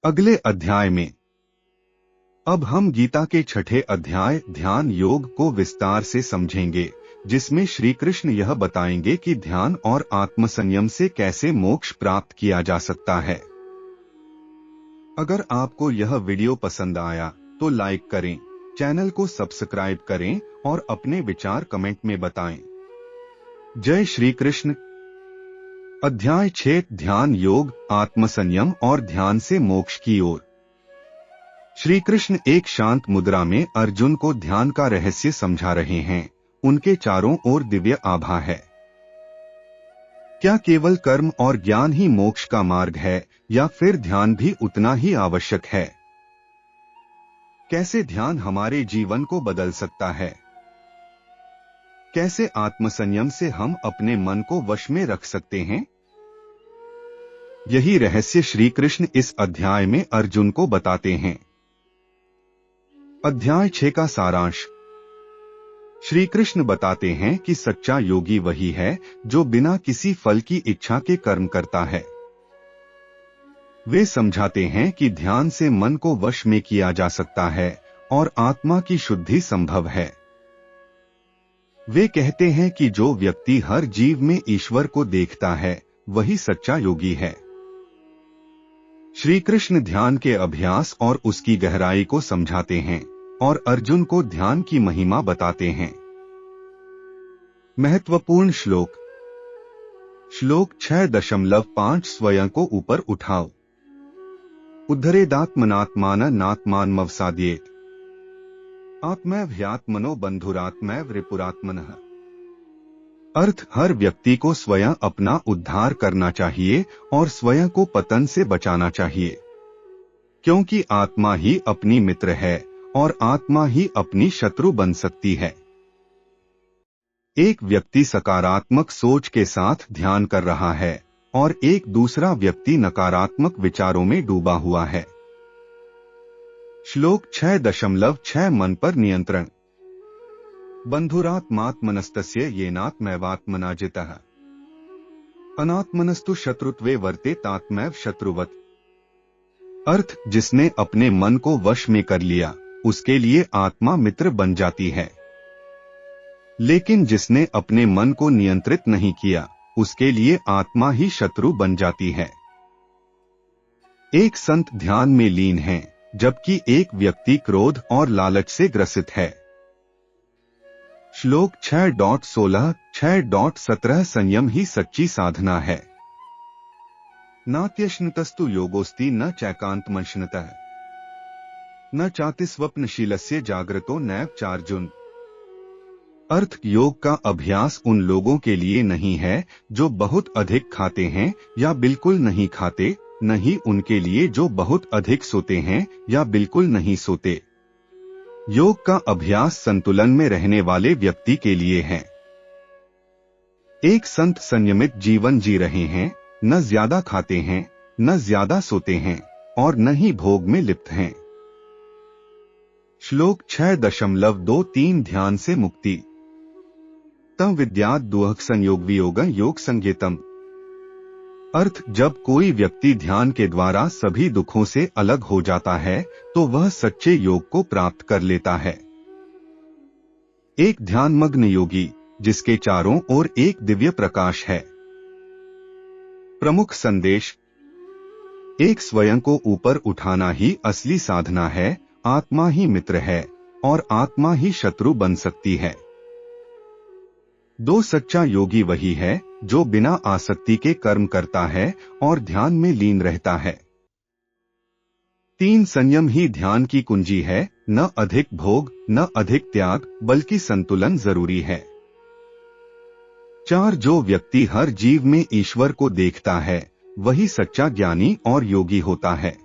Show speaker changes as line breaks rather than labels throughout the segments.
अगले अध्याय में अब हम गीता के छठे अध्याय ध्यान योग को विस्तार से समझेंगे, जिसमें श्री कृष्ण यह बताएंगे कि ध्यान और आत्मसंयम से कैसे मोक्ष प्राप्त किया जा सकता है। अगर आपको यह वीडियो पसंद आया तो लाइक करें, चैनल को सब्सक्राइब करें और अपने विचार कमेंट में बताएं। जय श्री कृष्ण। अध्याय 6 ध्यान योग, आत्मसंयम और ध्यान से मोक्ष की ओर। श्री कृष्ण एक शांत मुद्रा में अर्जुन को ध्यान का रहस्य समझा रहे हैं। उनके चारों ओर दिव्य आभा है। क्या केवल कर्म और ज्ञान ही मोक्ष का मार्ग है या फिर ध्यान भी उतना ही आवश्यक है? कैसे ध्यान हमारे जीवन को बदल सकता है? कैसे आत्मसंयम से हम अपने मन को वश में रख सकते हैं? यही रहस्य श्री कृष्ण इस अध्याय में अर्जुन को बताते हैं। अध्याय 6 का सारांश। श्री कृष्ण बताते हैं कि सच्चा योगी वही है जो बिना किसी फल की इच्छा के कर्म करता है। वे समझाते हैं कि ध्यान से मन को वश में किया जा सकता है और आत्मा की शुद्धि संभव है। वे कहते हैं कि जो व्यक्ति हर जीव में ईश्वर को देखता है वही सच्चा योगी है। श्री कृष्ण ध्यान के अभ्यास और उसकी गहराई को समझाते हैं और अर्जुन को ध्यान की महिमा बताते हैं। महत्वपूर्ण श्लोक। श्लोक 6.5 स्वयं को ऊपर उठाओ। उद्धरेदात्मनात्मान नात्मानमवसाद्येत। आत्मैव ह्यात्मनो बंधुरात्मैव रिपुरात्मनः। अर्थ, हर व्यक्ति को स्वयं अपना उद्धार करना चाहिए और स्वयं को पतन से बचाना चाहिए, क्योंकि आत्मा ही अपनी मित्र है और आत्मा ही अपनी शत्रु बन सकती है। एक व्यक्ति सकारात्मक सोच के साथ ध्यान कर रहा है और एक दूसरा व्यक्ति नकारात्मक विचारों में डूबा हुआ है। श्लोक 6.6 मन पर नियंत्रण। बंधुरात्मात्मनस्तस्य येनात्मैवात्मना जितः। अनात्मनस्तु शत्रुत्वे वर्तेतात्मैव शत्रुवत्। अर्थ, जिसने अपने मन को वश में कर लिया उसके लिए आत्मा मित्र बन जाती है, लेकिन जिसने अपने मन को नियंत्रित नहीं किया उसके लिए आत्मा ही शत्रु बन जाती है। एक संत ध्यान में लीन है जबकि एक व्यक्ति क्रोध और लालच से ग्रसित है। श्लोक 6.16 6.17 संयम ही सच्ची साधना है। नात्यश्नुतस्तु योगोस्ति न चैकांतमंशनतः। न चाति स्वप्नशीलस्य जागृतो नैव चार्जुन। अर्थ, योग का अभ्यास उन लोगों के लिए नहीं है जो बहुत अधिक खाते हैं या बिल्कुल नहीं खाते, नहीं उनके लिए जो बहुत अधिक सोते हैं या बिल्कुल नहीं सोते। योग का अभ्यास संतुलन में रहने वाले व्यक्ति के लिए है। एक संत संयमित जीवन जी रहे हैं, न ज्यादा खाते हैं, न ज्यादा सोते हैं और न ही भोग में लिप्त हैं। श्लोक 6.23 ध्यान से मुक्ति। तम विद्यात् दुःख संयोग वियोग योग संज्ञेतम। अर्थ, जब कोई व्यक्ति ध्यान के द्वारा सभी दुखों से अलग हो जाता है तो वह सच्चे योग को प्राप्त कर लेता है। एक ध्यानमग्न योगी जिसके चारों ओर एक दिव्य प्रकाश है। प्रमुख संदेश। एक, स्वयं को ऊपर उठाना ही असली साधना है। आत्मा ही मित्र है और आत्मा ही शत्रु बन सकती है। 2, सच्चा योगी वही है जो बिना आसक्ति के कर्म करता है और ध्यान में लीन रहता है। 3, संयम ही ध्यान की कुंजी है। न अधिक भोग, न अधिक त्याग, बल्कि संतुलन जरूरी है। 4, जो व्यक्ति हर जीव में ईश्वर को देखता है वही सच्चा ज्ञानी और योगी होता है।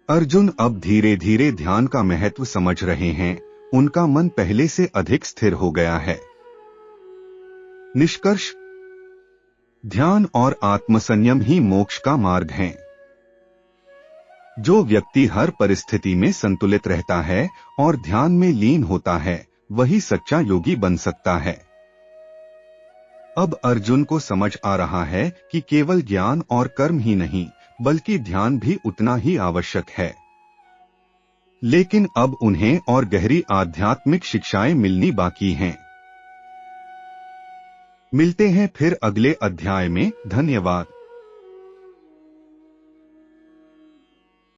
अर्जुन अब धीरे धीरे ध्यान का महत्व समझ रहे हैं। उनका मन पहले से अधिक स्थिर हो गया है। निष्कर्ष। ध्यान और आत्मसंयम ही मोक्ष का मार्ग है। जो व्यक्ति हर परिस्थिति में संतुलित रहता है और ध्यान में लीन होता है वही सच्चा योगी बन सकता है। अब अर्जुन को समझ आ रहा है कि केवल ज्ञान और कर्म ही नहीं बल्कि ध्यान भी उतना ही आवश्यक है। लेकिन अब उन्हें और गहरी आध्यात्मिक शिक्षाएं मिलनी बाकी हैं। मिलते हैं फिर अगले अध्याय में। धन्यवाद।